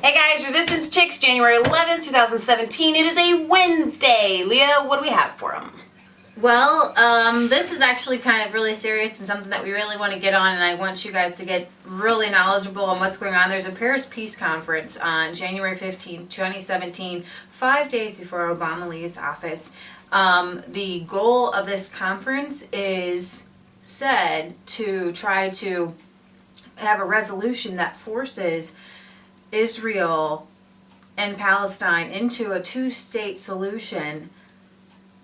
Hey guys, Resistance Chicks, January 11th, 2017. It is a Wednesday. Leah, what do we have for them? Well, this is actually kind of really serious and something that we really want to get on, and I want you guys to get really knowledgeable on what's going on. There's a Paris Peace Conference on January 15th, 2017, 5 days before Obama leaves office. The goal of this conference is said to try to have a resolution that forces Israel and Palestine into a two-state solution.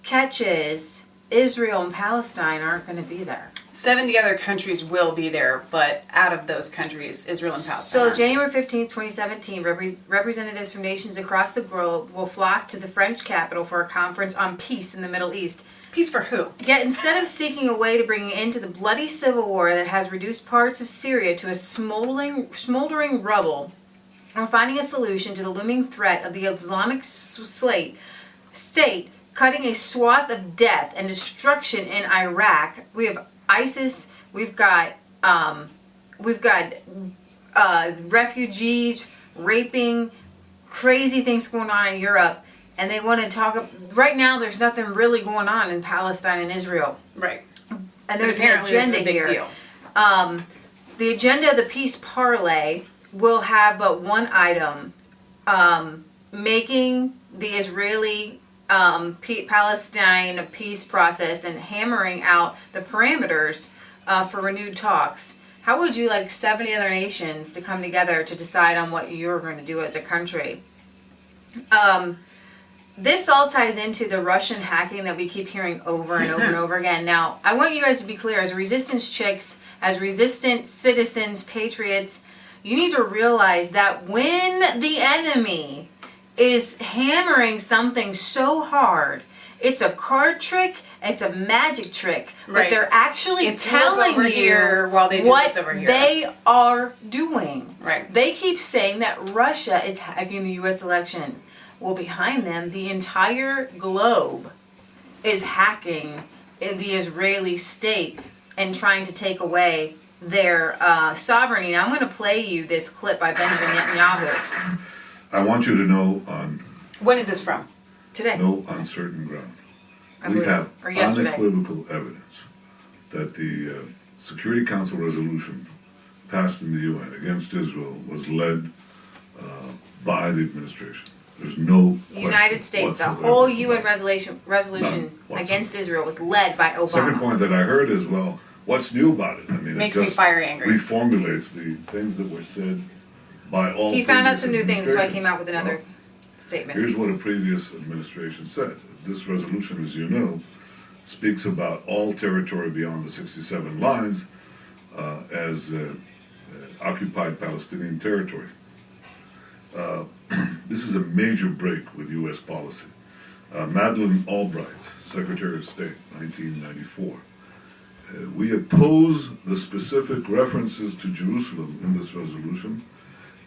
Catches Israel and Palestine aren't going to be there. 70 other countries will be there, but out of those countries, Israel and Palestine So aren't. January 15th, 2017, representatives from nations across the globe will flock to the French capital for a conference on peace in the Middle East. Peace for who? Yet instead of seeking a way to bring an end to the bloody civil war that has reduced parts of Syria to a smoldering rubble, or finding a solution to the looming threat of the Islamic State, cutting a swath of death and destruction in Iraq. We have ISIS. We've got refugees, raping, crazy things going on in Europe, and they want to talk. Right now, there's nothing really going on in Palestine and Israel. Right. And there's an agenda this is a big here. Deal. The agenda of the peace parley will have but one item, making the Israeli Palestine peace process and hammering out the parameters for renewed talks. How would you like 70 other nations to come together to decide on what you're going to do as a country? This all ties into the Russian hacking that we keep hearing over and over and over again. Now, I want you guys to be clear, as resistance chicks, as resistant citizens, patriots, you need to realize that when the enemy is hammering something so hard, it's a card trick, it's a magic trick, but Right. they're actually It's telling over you here while they do what this over here. they are doing. Right. They keep saying that Russia is hacking the U.S. election. Well, behind them, the entire globe is hacking the Israeli state and trying to take away their sovereignty. Now, I'm going to play you this clip by Benjamin Netanyahu. I want you to know on When is this from? Today. no uncertain ground, I we believe, have or yesterday. unequivocal evidence that the Security Council resolution passed in the UN against Israel was led by the administration. There's no question United States, the whatsoever whole about UN it. resolution whatsoever. against Israel was led by Obama. Second point that I heard is, well, what's new about it? I mean, Makes it me just fiery angry. reformulates the things that were said by all. He found out previous some new things, so I came administrations. out with another Well, statement. here's what a previous administration said. This resolution, as you know, speaks about all territory beyond the 67 lines as occupied Palestinian territory. This is a major break with U.S. policy. Madeleine Albright, Secretary of State, 1994. We oppose the specific references to Jerusalem in this resolution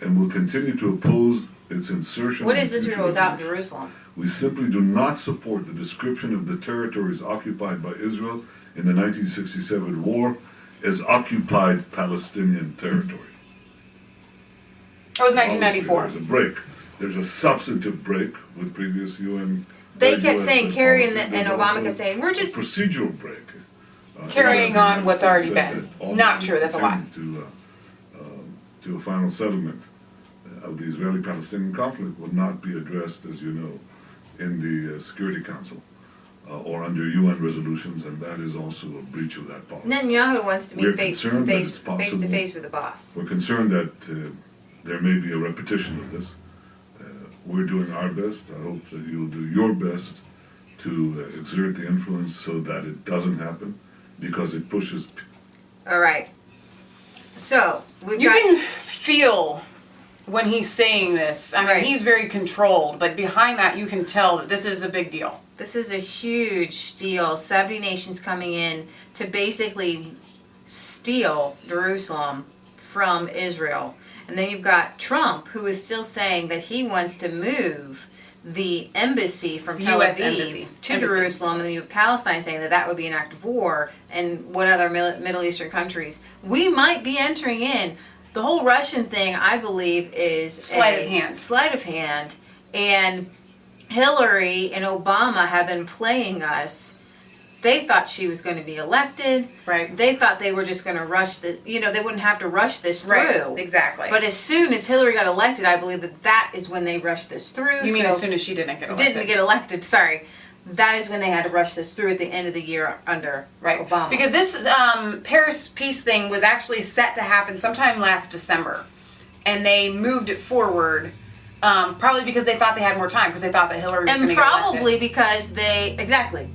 and will continue to oppose its insertion. What in is future Israel without resolutions. Jerusalem? We simply do not support the description of the territories occupied by Israel in the 1967 war as occupied Palestinian territory. That was Obviously, 1994. There's a break. There's a substantive break with previous UN. They kept US saying, Kerry policy. and There's Obama also kept saying, we're a just... procedural break. Carrying on what's already said been. that all Not the true, that's a lie. To a final settlement of the Israeli-Palestinian conflict will not be addressed, as you know, in the Security Council or under UN resolutions, and that is also a breach of that policy. Netanyahu wants to We're meet face concerned that to it's possible. face with the boss. We're concerned that there may be a repetition of this. We're doing our best. I hope that you'll do your best to exert the influence so that it doesn't happen, because it pushes. All right. So, we've You got... can feel when he's saying this. I mean, Right. he's very controlled, but behind that, you can tell that this is a big deal. This is a huge deal. 70 nations coming in to basically steal Jerusalem from Israel. And then you've got Trump, who is still saying that he wants to move the embassy from Tel US Aviv embassy. to Jerusalem, and then you have Palestine saying that that would be an act of war, and what other Middle Eastern countries. We might be entering in the whole Russian thing, I believe, is Sleight of hand. Sleight of hand. And Hillary and Obama have been playing us. They thought she was going to be elected. Right. They thought they were just going to rush they wouldn't have to rush this through. Right. Exactly. But as soon as Hillary got elected, I believe that is when they rushed this through. You mean as soon as she didn't get elected? Didn't get elected, sorry. That is when they had to rush this through at the end of the year under Obama. Because this Paris peace thing was actually set to happen sometime last December. And they moved it forward, probably because they thought they had more time, because they thought that Hillary was going to get elected. And probably because exactly.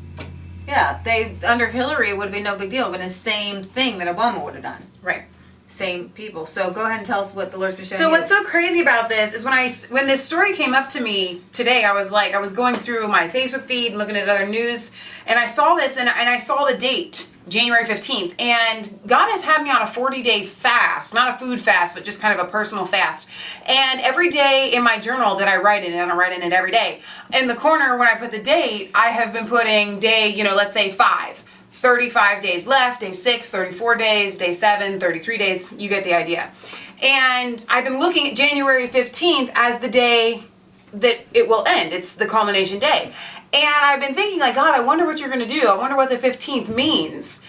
Yeah, under Hillary it would have been no big deal, but the same thing that Obama would have done. Right. Same people. So go ahead and tell us what the Lord's been showing So you. what's so crazy about this is when this story came up to me today, I was going through my Facebook feed and looking at other news, and I saw this, and I saw the date, January 15th, and God has had me on a 40-day fast, not a food fast, but just kind of a personal fast. And every day in my journal that I write in, and I write in it every day, in the corner when I put the date, I have been putting day, let's say 5. 35 days left, day 6, 34 days, day 7, 33 days, you get the idea. And I've been looking at January 15th as the day that it will end. It's the culmination day. And I've been thinking, like, God, I wonder what you're going to do. I wonder what the 15th means.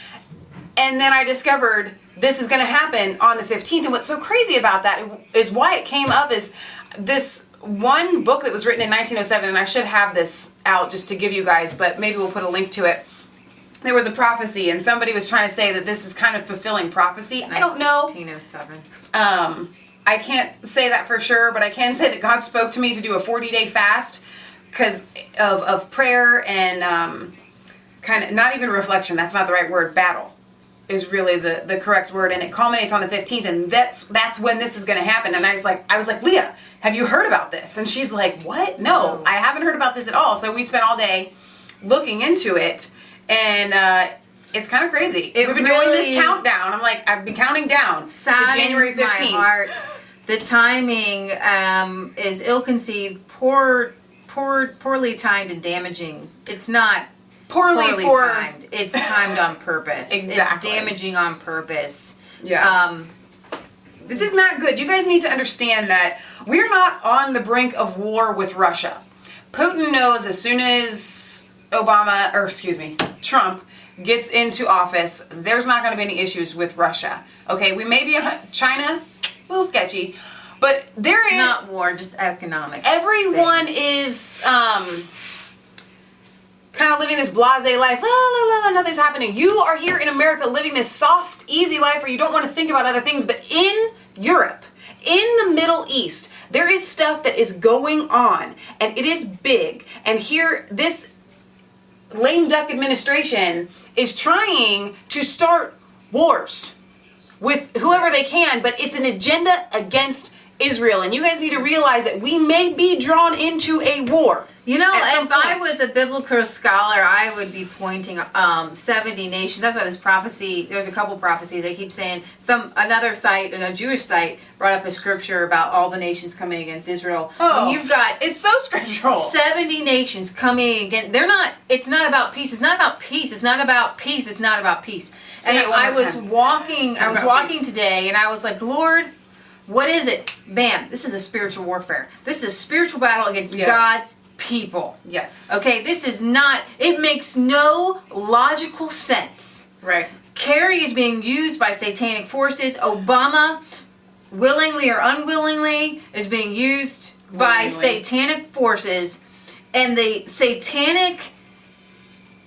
And then I discovered this is going to happen on the 15th. And what's so crazy about that is why it came up is this one book that was written in 1907, and I should have this out just to give you guys, but maybe we'll put a link to it. There was a prophecy, and somebody was trying to say that this is kind of fulfilling prophecy. I don't know. 1907. I can't say that for sure, but I can say that God spoke to me to do a 40-day fast because of prayer and kind of, not even reflection, that's not the right word, battle is really the correct word, and it culminates on the 15th, and that's when this is going to happen. And I was like, Leah, have you heard about this? And she's like, what? No, I haven't heard about this at all. So we spent all day looking into it, and it's kind of crazy. We've been doing this countdown. I've been counting down to January 15th. My heart. The timing is ill-conceived, poorly timed, and damaging. It's not poorly timed. It's timed on purpose. Exactly. It's damaging on purpose. Yeah. This is not good. You guys need to understand that we're not on the brink of war with Russia. Putin knows as soon as Trump gets into office, there's not going to be any issues with Russia. Okay, we may be in China, a little sketchy, but there is not war, just economic. Everyone is kind of living this blasé life. La la la, nothing's happening. You are here in America living this soft, easy life where you don't want to think about other things. But in Europe, in the Middle East, there is stuff that is going on, and it is big. And here, this lame duck administration is trying to start wars with whoever they can, but it's an agenda against Israel. And you guys need to realize that we may be drawn into a war. You know, if I was a biblical scholar, I would be pointing 70 nations. That's why this prophecy, there's a couple prophecies. They keep saying another site, a Jewish site, brought up a scripture about all the nations coming against Israel. Oh, and you've got it's so scriptural. 70 nations coming against. It's not about peace. It's not about peace. It's not about peace. It's not about peace. And I was walking today, and I was like, Lord, what is it? Bam! This is a spiritual warfare. This is a spiritual battle against God's people. Yes. Okay, this is not, it makes no logical sense. Right. Kerry is being used by satanic forces. Obama, willingly or unwillingly, is being used by satanic forces. And the satanic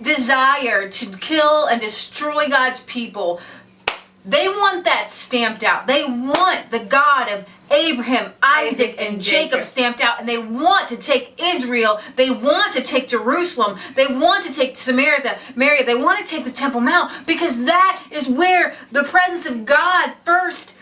desire to kill and destroy God's people, they want that stamped out. They want the God of Abraham, Isaac, and Jacob stamped out, and they want to take Israel. They want to take Jerusalem. They want to take Samaria. They want to take the Temple Mount, because that is where the presence of God first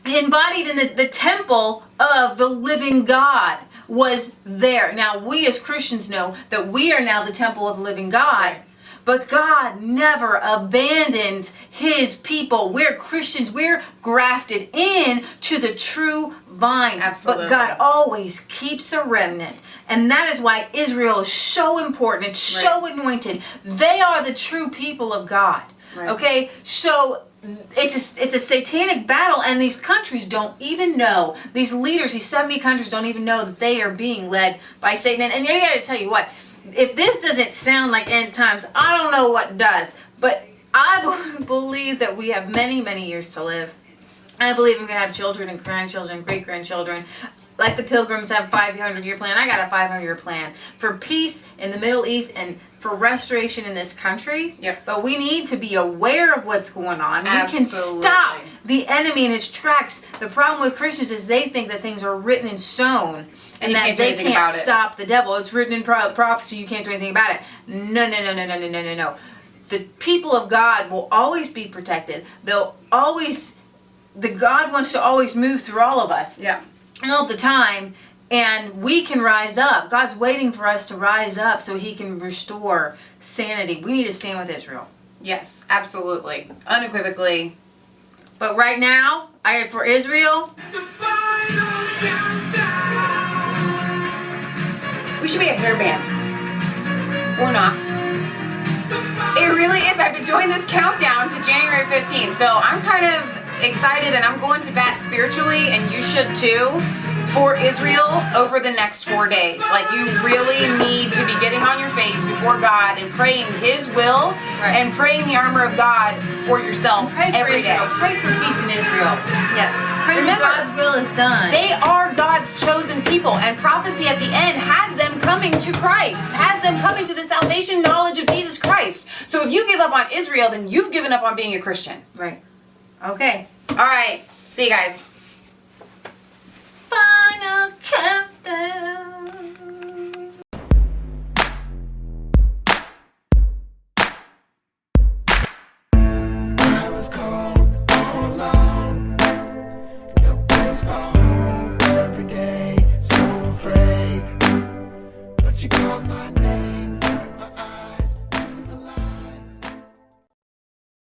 embodied in the temple of the living God was there. Now, we as Christians know that we are now the temple of the living God. Right. But God never abandons his people. We're Christians. We're grafted in to the true vine. Absolutely. But God always keeps a remnant. And that is why Israel is so important. It's so anointed. They are the true people of God. Right. Okay? So it's a satanic battle, and these countries don't even know. These leaders, these 70 countries don't even know that they are being led by Satan. And I gotta tell you what, if this doesn't sound like end times, I don't know what does. But I believe that we have many, many years to live. I believe we're going to have children and grandchildren, great-grandchildren. Like the Pilgrims have a 500-year plan, I got a 500-year plan for peace in the Middle East and for restoration in this country. Yep. But we need to be aware of what's going on. Absolutely. We can stop the enemy in his tracks. The problem with Christians is they think that things are written in stone and you that can't do they anything can't about it. stop the devil. It's written in prophecy, you can't do anything about it. No. The people of God will always be protected. God wants to always move through all of us. Yeah. All the time, and we can rise up. God's waiting for us to rise up so he can restore sanity. We need to stand with Israel. Yes, absolutely. Unequivocally. But right now, for Israel, we should be a hairband. Or not. It really is. I've been doing this countdown to January 15th, so I'm kind of excited, and I'm going to bat spiritually, and you should too, for Israel over the next 4 days. Like, you really need to be getting on your face before God and praying his will and praying the armor of God for yourself pray for every Israel. day. Pray for peace in Israel. Yes. Pray Remember, that God's will is done. they are God's chosen people, and prophecy at the end has them coming to Christ, has them coming to the salvation knowledge of Jesus Christ. So if you give up on Israel, then you've given up on being a Christian. Right. Okay. All right. See you guys. Final countdown. I was cold all alone, no place for home every day, so afraid, but you called my name.